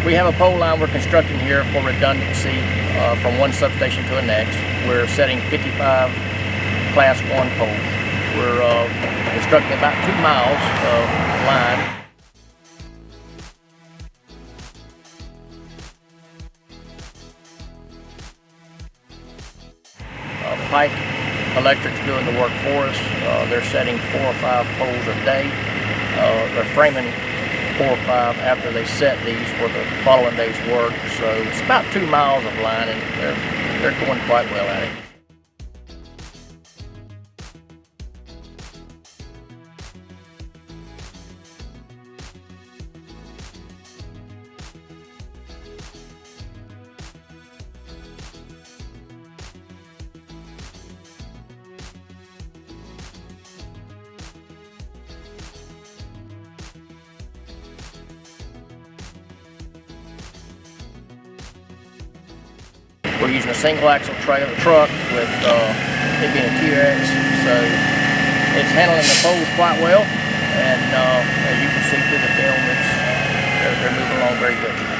We have a pole line we're constructing here for redundancy from one substation to the next. We're setting 55 Class 1 poles. We're constructing about 2 miles of line. Pike Electric's doing the work for us. They're setting 4 or 5 poles a day. They're framing 4 or 5 after they set these for the following day's work. So it's about 2 miles of line, and they're going quite well at it. We're using a single axle trailer truck with it being a TRX, so it's handling the poles quite well, and as you can see through the film, they're moving along very good.